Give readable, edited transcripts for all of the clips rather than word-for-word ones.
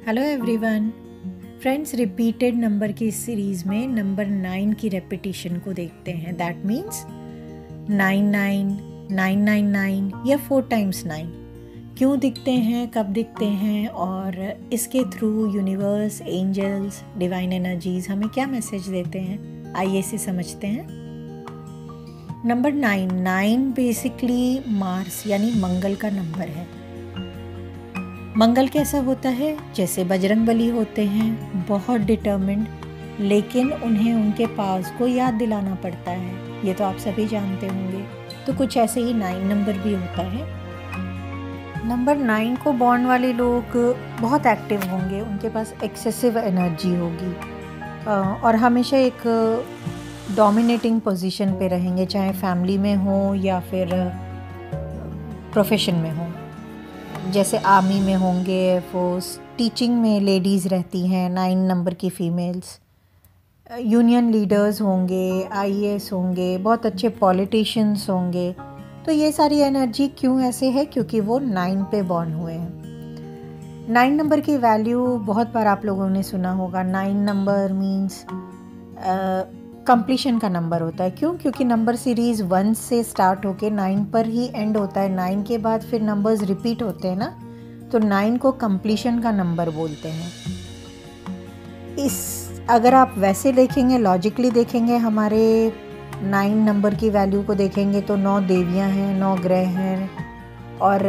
Hello everyone friends, repeated number की इस series में नंबर 9 की रेपिटेशन को देखते हैं। दैट मीन्स 99, 999 या 4 टाइम्स 9 क्यों दिखते हैं, कब दिखते हैं और इसके through universe, angels, divine energies हमें क्या मैसेज देते हैं, आइए इसे समझते हैं। नंबर 9 बेसिकली मार्स यानी मंगल का नंबर है। मंगल कैसा होता है? जैसे बजरंगबली होते हैं, बहुत डिटर्मिन्ड, लेकिन उन्हें उनके पास को याद दिलाना पड़ता है। ये तो आप सभी जानते होंगे। तो कुछ ऐसे ही 9 नंबर भी होता है। नंबर 9 को बॉर्न वाले लोग बहुत एक्टिव होंगे, उनके पास एक्सेसिव एनर्जी होगी और हमेशा एक डोमिनेटिंग पोजीशन पे रहेंगे, चाहे फैमिली में हो या फिर प्रोफेशन में हो। जैसे आर्मी में होंगे, एयरफोर्स, टीचिंग में लेडीज़ रहती हैं 9 नंबर की फ़ीमेल्स, यूनियन लीडर्स होंगे, आईएएस होंगे, बहुत अच्छे पॉलिटिशियंस होंगे। तो ये सारी एनर्जी क्यों ऐसे है? क्योंकि वो 9 पे बॉर्न हुए हैं। 9 नंबर की वैल्यू बहुत बार आप लोगों ने सुना होगा। 9 नंबर मीन्स कंप्लीशन का नंबर होता है। क्यों? क्योंकि नंबर सीरीज़ 1 से स्टार्ट होके 9 पर ही एंड होता है। 9 के बाद फिर नंबर्स रिपीट होते हैं ना, तो 9 को कंप्लीशन का नंबर बोलते हैं। अगर आप वैसे देखेंगे, लॉजिकली देखेंगे, हमारे 9 नंबर की वैल्यू को देखेंगे तो 9 देवियां हैं, 9 ग्रह हैं और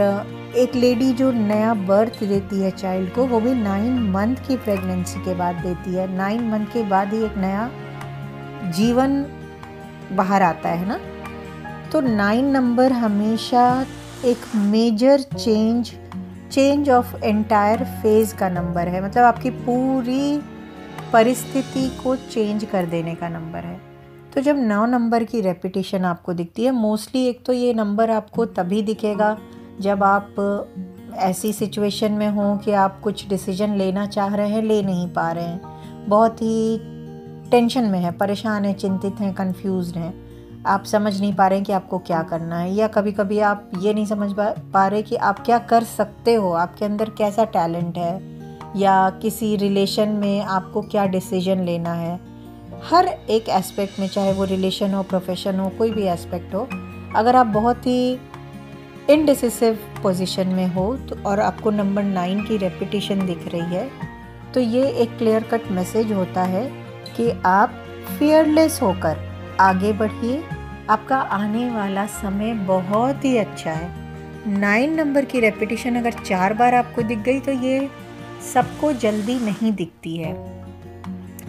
एक लेडी जो नया बर्थ देती है चाइल्ड को, वो भी 9 मंथ की प्रेगनेंसी के बाद देती है। 9 मंथ के बाद ही एक नया जीवन बाहर आता है ना। तो 9 नंबर हमेशा एक major change of entire phase का नंबर है। मतलब आपकी पूरी परिस्थिति को चेंज कर देने का नंबर है। तो जब 9 नंबर की रेपिटेशन आपको दिखती है, मोस्टली एक तो ये नंबर आपको तभी दिखेगा जब आप ऐसी सिचुएशन में हो कि आप कुछ डिसीजन लेना चाह रहे हैं, ले नहीं पा रहे हैं, बहुत ही टेंशन में है, परेशान है, चिंतित हैं, कंफ्यूज्ड हैं, आप समझ नहीं पा रहे हैं कि आपको क्या करना है, या कभी कभी आप ये नहीं समझ पा रहे कि आप क्या कर सकते हो, आपके अंदर कैसा टैलेंट है, या किसी रिलेशन में आपको क्या डिसीजन लेना है। हर एक एस्पेक्ट में, चाहे वो रिलेशन हो, प्रोफेशन हो, कोई भी एस्पेक्ट हो, अगर आप बहुत ही इनडिसिसिव पोजीशन में हो तो और आपको नंबर 9 की रेपिटेशन दिख रही है, तो ये एक क्लियर कट मैसेज होता है कि आप फियरलेस होकर आगे बढ़िए। आपका आने वाला समय बहुत ही अच्छा है। 9 नंबर की रेपिटेशन अगर 4 बार आपको दिख गई तो ये सबको जल्दी नहीं दिखती है।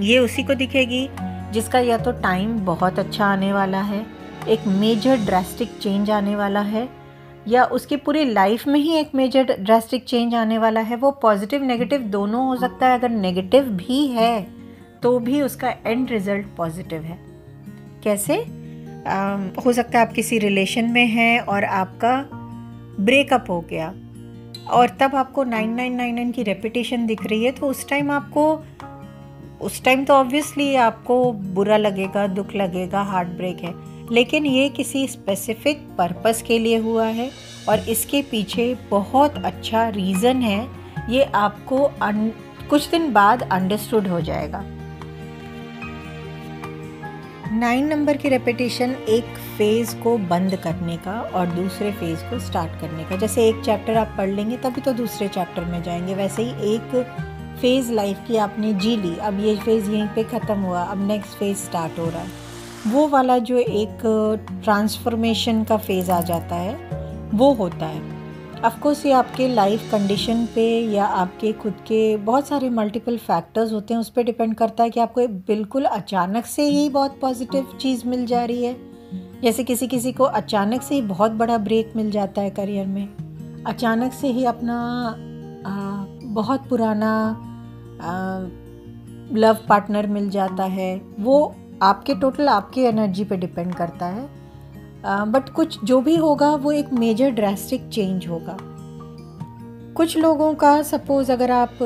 ये उसी को दिखेगी जिसका या तो टाइम बहुत अच्छा आने वाला है, एक मेजर ड्रास्टिक चेंज आने वाला है, या उसकी पूरी लाइफ में ही एक मेजर ड्रास्टिक चेंज आने वाला है। वो पॉजिटिव नेगेटिव दोनों हो सकता है। अगर नेगेटिव भी है तो भी उसका एंड रिजल्ट पॉजिटिव है। कैसे? हो सकता है आप किसी रिलेशन में हैं और आपका ब्रेकअप हो गया और तब आपको 9999 की रेपिटेशन दिख रही है, तो उस टाइम तो ऑब्वियसली आपको बुरा लगेगा, दुख लगेगा, हार्ट ब्रेक है, लेकिन ये किसी स्पेसिफिक पर्पस के लिए हुआ है और इसके पीछे बहुत अच्छा रीज़न है। ये आपको कुछ दिन बाद अंडरस्टूड हो जाएगा। 9 नंबर की रेपिटेशन एक फेज़ को बंद करने का और दूसरे फेज़ को स्टार्ट करने का। जैसे एक चैप्टर आप पढ़ लेंगे तभी तो दूसरे चैप्टर में जाएंगे, वैसे ही एक फ़ेज़ लाइफ की आपने जी ली, अब ये फेज़ यहीं पे ख़त्म हुआ, अब नेक्स्ट फेज़ स्टार्ट हो रहा है। वो वाला जो एक ट्रांसफॉर्मेशन का फेज़ आ जाता है वो होता है। ऑफकोर्स ये आपके लाइफ कंडीशन पे या आपके खुद के बहुत सारे मल्टीपल फैक्टर्स होते हैं, उस पर डिपेंड करता है कि आपको बिल्कुल अचानक से ही बहुत पॉजिटिव चीज़ मिल जा रही है। जैसे किसी को अचानक से ही बहुत बड़ा ब्रेक मिल जाता है करियर में, अचानक से ही अपना बहुत पुराना लव पार्टनर मिल जाता है। वो आपकी एनर्जी पे डिपेंड करता है। बट कुछ जो भी होगा वो एक मेजर ड्रास्टिक चेंज होगा। कुछ लोगों का, सपोज़ अगर आप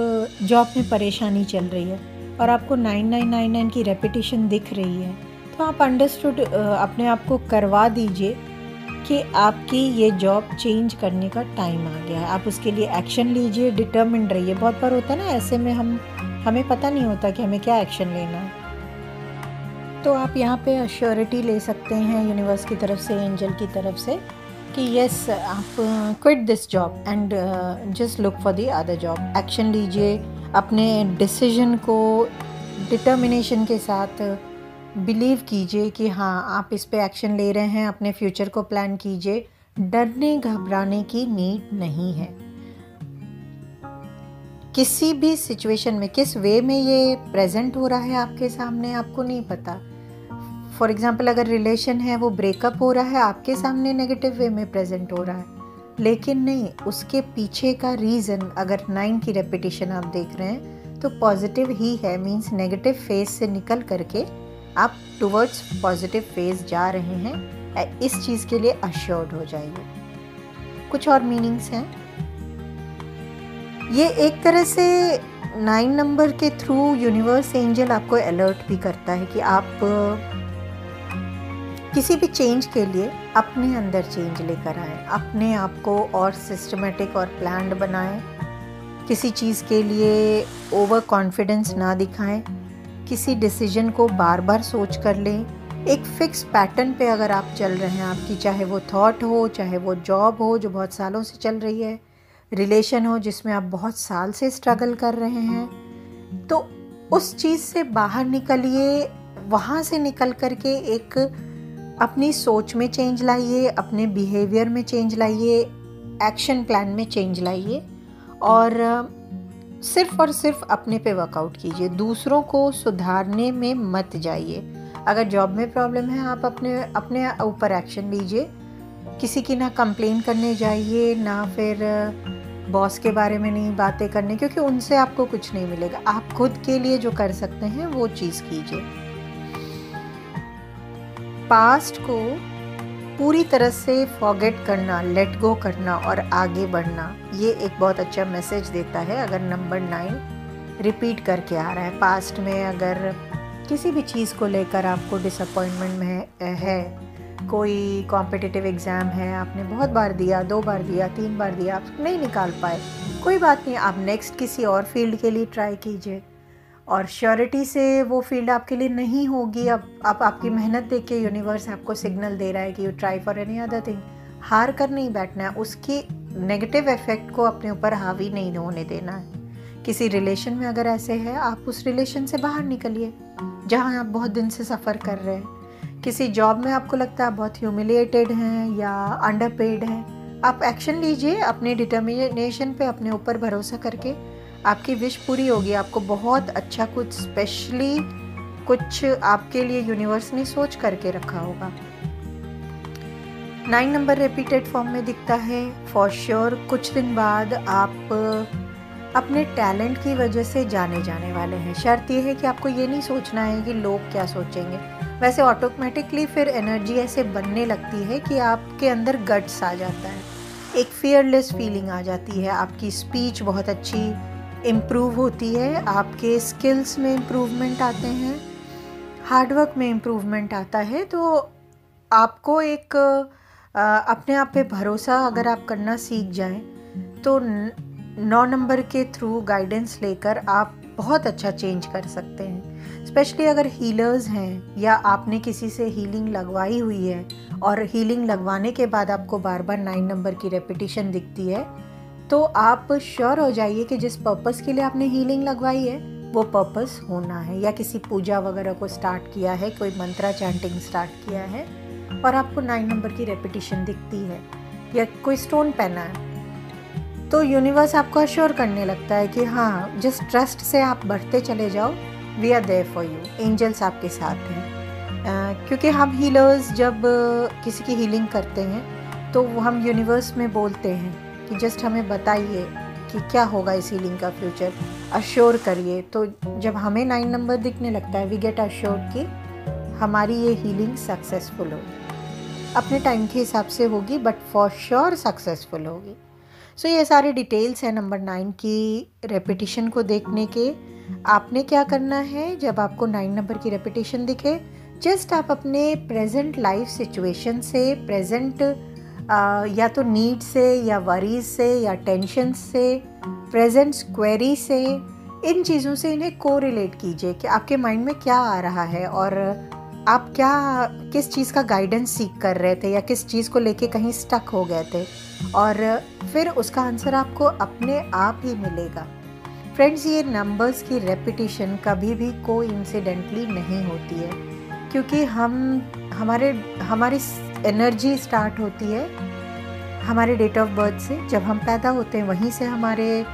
जॉब में परेशानी चल रही है और आपको 9999 की रेपिटेशन दिख रही है, तो आप अंडरस्टूड अपने आप को करवा दीजिए कि आपकी ये जॉब चेंज करने का टाइम आ गया है। आप उसके लिए एक्शन लीजिए, डिटर्मिन्ड रहिए। बहुत बार होता है ना ऐसे में हमें पता नहीं होता कि हमें क्या एक्शन लेना है। तो आप यहाँ पे अश्योरिटी ले सकते हैं यूनिवर्स की तरफ से, एंजल की तरफ से, कि यस आप quit this job and just look for the other job. Action लीजिए, अपने डिसीजन को डिटर्मिनेशन के साथ बिलीव कीजिए कि हाँ आप इस पे एक्शन ले रहे हैं, अपने फ्यूचर को प्लान कीजिए। डरने घबराने की नीड नहीं है। किसी भी सिचुएशन में किस वे में ये प्रेजेंट हो रहा है आपके सामने आपको नहीं पता। फॉर एग्जाम्पल अगर रिलेशन है वो ब्रेकअप हो रहा है, आपके सामने नेगेटिव वे में प्रेजेंट हो रहा है, लेकिन नहीं, उसके पीछे का रीज़न अगर 9 की रेपिटेशन आप देख रहे हैं तो पॉजिटिव ही है। मीन्स नेगेटिव फेज से निकल करके आप टुवर्ड्स पॉजिटिव फेज जा रहे हैं। इस चीज़ के लिए अश्योर्ड हो जाइए। कुछ और मीनिंग्स हैं। ये एक तरह से 9 नंबर के थ्रू यूनिवर्स एंजल आपको अलर्ट भी करता है कि आप किसी भी चेंज के लिए अपने अंदर चेंज लेकर आएँ, अपने आप को और सिस्टमेटिक और प्लान्ड बनाएं। किसी चीज़ के लिए ओवर कॉन्फिडेंस ना दिखाएं। किसी डिसीजन को बार बार सोच कर लें। एक फिक्स पैटर्न पे अगर आप चल रहे हैं आपकी, चाहे वो थॉट हो, चाहे वो जॉब हो जो बहुत सालों से चल रही है, रिलेशन हो जिसमें आप बहुत साल से स्ट्रगल कर रहे हैं, तो उस चीज़ से बाहर निकलिए। वहाँ से निकल करके एक अपनी सोच में चेंज लाइए, अपने बिहेवियर में चेंज लाइए, एक्शन प्लान में चेंज लाइए और सिर्फ और सिर्फ अपने पे वर्कआउट कीजिए। दूसरों को सुधारने में मत जाइए। अगर जॉब में प्रॉब्लम है आप अपने ऊपर एक्शन लीजिए। किसी की ना कंप्लेन करने जाइए, ना फिर बॉस के बारे में नहीं बातें करने, क्योंकि उनसे आपको कुछ नहीं मिलेगा। आप खुद के लिए जो कर सकते हैं वो चीज़ कीजिए। पास्ट को पूरी तरह से फॉरगेट करना, लेट गो करना और आगे बढ़ना, ये एक बहुत अच्छा मैसेज देता है अगर नंबर 9 रिपीट करके आ रहा है। पास्ट में अगर किसी भी चीज़ को लेकर आपको डिसअपॉइंटमेंट में है, कोई कॉम्पिटिटिव एग्ज़ाम है, आपने बहुत बार दिया, 2 बार दिया, 3 बार दिया, आप नहीं निकाल पाए, कोई बात नहीं, आप नेक्स्ट किसी और फील्ड के लिए ट्राई कीजिए और श्योरिटी से वो फील्ड आपके लिए नहीं होगी। अब आपकी मेहनत देख के यूनिवर्स आपको सिग्नल दे रहा है कि you try for any other thing. हार कर नहीं बैठना है, उसकी नेगेटिव इफेक्ट को अपने ऊपर हावी नहीं होने देना है। किसी रिलेशन में अगर ऐसे है, आप उस रिलेशन से बाहर निकलिए जहाँ आप बहुत दिन से सफ़र कर रहे हैं। किसी जॉब में आपको लगता है आप बहुत ह्यूमिलिएटेड हैं या अंडरपेड हैं, आप एक्शन लीजिए अपने डिटर्मिनेशन पे, अपने ऊपर भरोसा करके आपकी विश पूरी होगी। आपको बहुत अच्छा कुछ स्पेशली कुछ आपके लिए यूनिवर्स ने सोच करके रखा होगा। 9 नंबर रिपीटेड फॉर्म में दिखता है। फॉर श्योर कुछ दिन बाद आप अपने टैलेंट की वजह से जाने वाले हैं। शर्त यह है कि आपको ये नहीं सोचना है कि लोग क्या सोचेंगे। वैसे ऑटोमेटिकली फिर एनर्जी ऐसे बनने लगती है कि आपके अंदर गट्स आ जाता है, एक फियरलेस फीलिंग आ जाती है। आपकी स्पीच बहुत अच्छी इम्प्रूव होती है, आपके स्किल्स में इम्प्रूवमेंट आते हैं, हार्डवर्क में इम्प्रूवमेंट आता है। तो आपको एक अपने आप पे भरोसा अगर आप करना सीख जाएं तो 9 नंबर के थ्रू गाइडेंस लेकर आप बहुत अच्छा चेंज कर सकते हैं। स्पेशली अगर हीलर्स हैं या आपने किसी से हीलिंग लगवाई हुई है और हीलिंग लगवाने के बाद आपको बार बार 9 नंबर की रेपिटेशन दिखती है, तो आप श्योर हो जाइए कि जिस पर्पस के लिए आपने हीलिंग लगवाई है वो पर्पस होना है। या किसी पूजा वगैरह को स्टार्ट किया है, कोई मंत्रा चैंटिंग स्टार्ट किया है और आपको 9 नंबर की रेपिटेशन दिखती है, या कोई स्टोन पहना है, तो यूनिवर्स आपको अश्योर करने लगता है कि हाँ, जिस ट्रस्ट से आप बढ़ते चले जाओ, we are there for you. Angels आपके साथ हैं। क्योंकि हम हीलर्स जब किसी की हीलिंग करते हैं तो हम यूनिवर्स में बोलते हैं कि जस्ट हमें बताइए कि क्या होगा इस हीलिंग का फ्यूचर, अश्योर करिए। तो जब हमें 9 नंबर दिखने लगता है, वी गेट अश्योर्ड कि हमारी ये हीलिंग सक्सेसफुल होगी। अपने टाइम के हिसाब से होगी बट फॉर श्योर सक्सेसफुल होगी। सो ये सारे डिटेल्स हैं नंबर 9 की रेपिटेशन को देखने के। आपने क्या करना है, जब आपको 9 नंबर की रेपिटेशन दिखे, जस्ट आप अपने प्रेजेंट लाइफ सिचुएशन से, प्रेजेंट या तो नीड से या वरीज से या टेंशन से, प्रेजेंट क्वेरी से, इन चीज़ों से इन्हें कोरिलेट कीजिए कि आपके माइंड में क्या आ रहा है और आप किस चीज़ का गाइडेंस सीख कर रहे थे या किस चीज़ को लेके कहीं स्टक हो गए थे, और फिर उसका आंसर आपको अपने आप ही मिलेगा। फ्रेंड्स, ये नंबर्स की रेपिटिशन कभी भी कोइंसिडेंटली नहीं होती है, क्योंकि हमारी एनर्जी स्टार्ट होती है हमारे डेट ऑफ बर्थ से। जब हम पैदा होते हैं वहीं से हमारे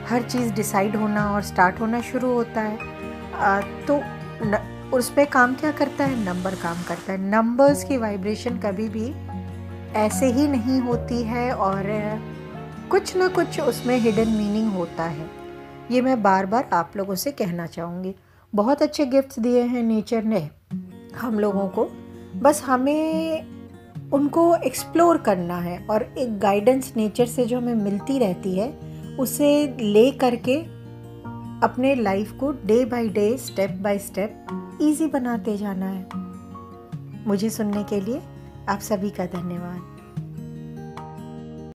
हर चीज़ डिसाइड होना और स्टार्ट होना शुरू होता है। तो उस पर काम क्या करता है? नंबर काम करता है। नंबर्स की वाइब्रेशन कभी भी ऐसे ही नहीं होती है और कुछ ना कुछ उसमें हिडन मीनिंग होता है। ये मैं बार बार आप लोगों से कहना चाहूँगी। बहुत अच्छे गिफ्ट्स दिए हैं नेचर ने हम लोगों को, बस हमें उनको एक्सप्लोर करना है और एक गाइडेंस नेचर से जो हमें मिलती रहती है उसे ले करके अपने लाइफ को day by day, step by step easy बनाते जाना है। मुझे सुनने के लिए आप सभी का धन्यवाद।